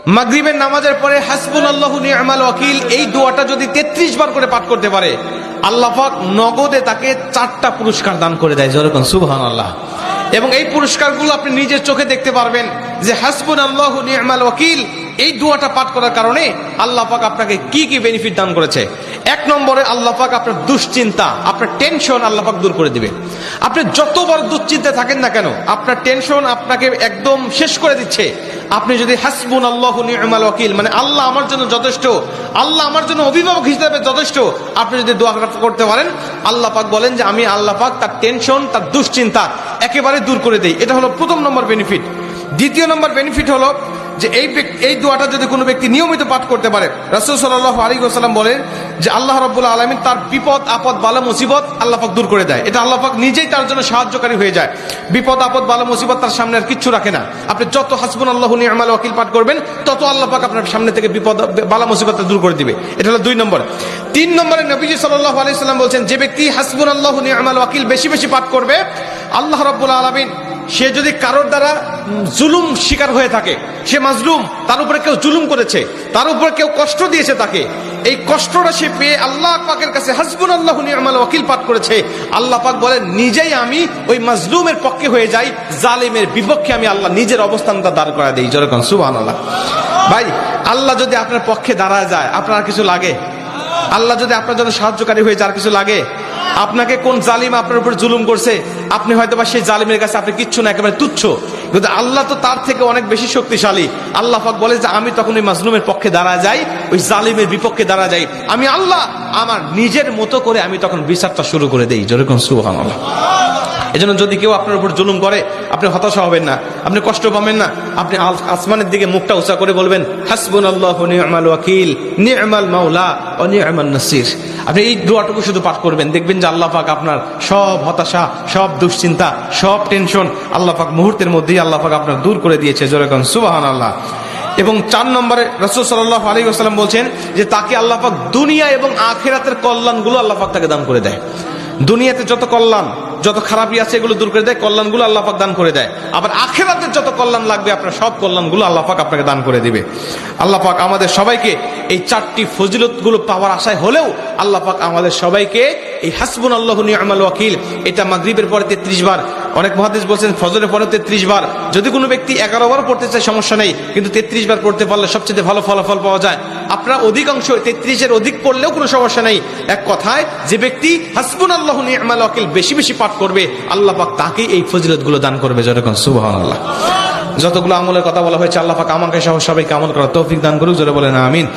মাগরিবের নামাজের পরে হাসবুনাল্লাহু নি'মাল ওয়াকিল এই দোয়াটা যদি 33 বার করে পাঠ করতে পারে, আল্লাহ পাক নগদে তাকে 4টা পুরস্কার দান করে দেয়। যেরকম সুবহানাল্লাহ। এবং এই পুরস্কারগুলো আপনি নিজের চোখে দেখতে পারবেন যে হাসবুনাল্লাহু নি'মাল ওয়াকিল এই দোয়াটা পাঠ করার কারণে আল্লাহ পাক আপনাকে কি কি বেনিফিট দান করেছে। 1 নম্বরে আল্লাহ পাক আপনার দুশ্চিন্তা, আপনার টেনশন আল্লাহ পাক দূর করে দিবে। আপনি যত বড় দুশ্চিন্তায় থাকেন না কেন, আপনার টেনশন আপনাকে একদম শেষ করে দিচ্ছে। আপনি যদি হাসবুনাল্লাহু নি'মাল ওয়াকিল মানে আল্লাহ আমার জন্য যথেষ্ট, আল্লাহ আমার জন্য অভিভাবক হিসেবে যথেষ্ট, আপনি যদি দোয়া করতে পারেন, আল্লাহ পাক বলেন যে আমি আল্লাহ পাক তার টেনশন, তার দুশ্চিন্তা একেবারে দূর করে দেই। এটা হলো প্রথম নম্বর বেনিফিট। দ্বিতীয় নম্বর বেনিফিট হলো যে এই দোয়াটা যদি কোনো ব্যক্তি নিয়মিত পাঠ করতে পারে, রাসূল সাল্লাল্লাহু আলাইহি ওয়াসাল্লাম বলেন যে আল্লাহ রাব্বুল আলামিন তার বিপদ আপদ বালা মুসিবত আল্লাহ পাক দূর করে দেয়। এটা আল্লাহ পাক নিজেই তার জন্য সাহায্যকারী হয়ে যায়। বিপদ আপদ বালা মুসিবত তার সামনে আর কিচ্ছু রাখে না। আপনি যত হাসবুনাল্লাহু নি'মাল ওয়াকিল পাঠ করবেন, তত আল্লাহ পাক আপনার সামনে থেকে বিপদ বালা মুসিবত দূর করে দিবে। এটা হলো 2 নম্বর। 3 নম্বরে নবীজি সাল্লাল্লাহু আলাইহি ওয়াসাল্লাম বলছেন, যে ব্যক্তি হাসবুনাল্লাহু নি'মাল ওয়াকিল বেশি বেশি পাঠ করবে, আল্লাহ রাব্বুল আলামিন সে যদি কারোর দ্বারা জুলুম শিকার হয়ে থাকে, সে মাজলুম, তার উপরে কেউ জুলুম করেছে, তার উপরে কেউ কষ্ট দিয়েছে, তাকে এই কষ্টটা সে পেয়ে আল্লাহ পাকের কাছে হাসবুনাল্লাহু নি'মাল ওয়াকিল পাঠ করেছে, আল্লাহ পাক বলেন নিজেই আমি ওই মাজলুমের পক্ষে হয়ে যাই, জালিমের বিপক্ষে আমি আল্লাহ নিজের অবস্থানটা দাঁড় করা দেই। যেরকম সুবহানাল্লাহ। ভাই, আল্লাহ যদি আপনার পক্ষে দাঁড়ায় যায়, আপনার আর কিছু লাগে? আল্লাহ যদি আপনার জন্য সাহায্যকারী হয়ে যায়, আর কিছু লাগে? আপনাকে কোন জালিম আপনার উপর জুলুম করছে, আপনি হয়তো বা সেই জালিমের কাছে আপনি কিচ্ছু না, একেবারে তুচ্ছ, কিন্তু আল্লাহ তো তার থেকে অনেক বেশি শক্তিশালী। আল্লাহ পাক বলে যে আমি তখন ওই মাজলুমের পক্ষে দাঁড়া যাই, ওই জালিমের বিপক্ষে দাঁড়া যাই, আমি আল্লাহ আমার নিজের মতো করে আমি তখন বিচারটা শুরু করে দেই। যেরকম সুবহানাল্লাহ। এজন্য যদি কেউ আপনার উপর জুলুম করে, আপনি হতাশা হবেন না, আপনি কষ্ট পাবেন না, আপনি আসমানের দিকে মুখটা উঁচা করে বলবেন হাসবুনাল্লাহু নি'মাল ওয়াকিল নি'মাল মাওলা ওয়া নি'মান নাসির। আপনি এই দোয়াটুকু শুধু পাঠ করবেন, দেখবেন যে আল্লাহ পাক আপনার সব হতাশা, সব দুশ্চিন্তা, সব টেনশন আল্লাহ পাক মুহূর্তের মধ্যেই আল্লাহ পাক আপনার দূর করে দিয়েছে। যেরকম সুবহানাল্লাহ। এবং 4 নম্বরে রাসূল সাল্লাল্লাহু আলাইহি ওয়াসাল্লাম বলছেন যে তাকে আল্লাহ পাক দুনিয়া এবং আখিরাতের কল্যাণগুলো আল্লাহ পাক তাকে দান করে দেয়। দুনিয়াতে যত কল্যাণ, যত খারাপই আছে এগুলো দূর করে দেয়, কল্যাণগুলো আল্লাহ পাক দান করে দেয়। আবার আখিরাতের যত কল্যাণ লাগবে আপনার সব কল্যাণগুলো আল্লাহ পাক আপনাকে দান করে দিবে। আল্লাহ পাক আমাদের সবাইকে এই 4টি ফজিলতগুলো পাওয়ার আশায় হলেও আল্লাহ পাক আমাদের সবাইকে এই হাসবুনাল্লাহু নি'মাল ওয়াকিল এটা মাগরিবের পরে 33 বার, অনেক মুহাদ্দিস বলছেন ফজরের পরে 33 বার, যদি কোনো ব্যক্তি 11 বার পড়তে চায় সমস্যা নেই, কিন্তু 33 বার পড়তে পারলে সবচেয়ে ভালো ফলাফল পাওয়া যায়। আপনারা অধিকাংশ 33-এর অধিক পড়লেও কোনো সমস্যা নেই। এক কথায় যে ব্যক্তি হাসবুনাল্লাহু নি'মাল ওয়াকিল বেশি বেশি পাঠ করবে, আল্লাহ পাক তাকে এই ফজিলতগুলো দান করবে। যেরকম সুবহানাল্লাহ। যতগুলো আমলের কথা বলা হয়েছে, আল্লাহ পাক আমাকে সহ সবাইকে আমল করার তৌফিক দান করুক। জোরে বলেন আমিন।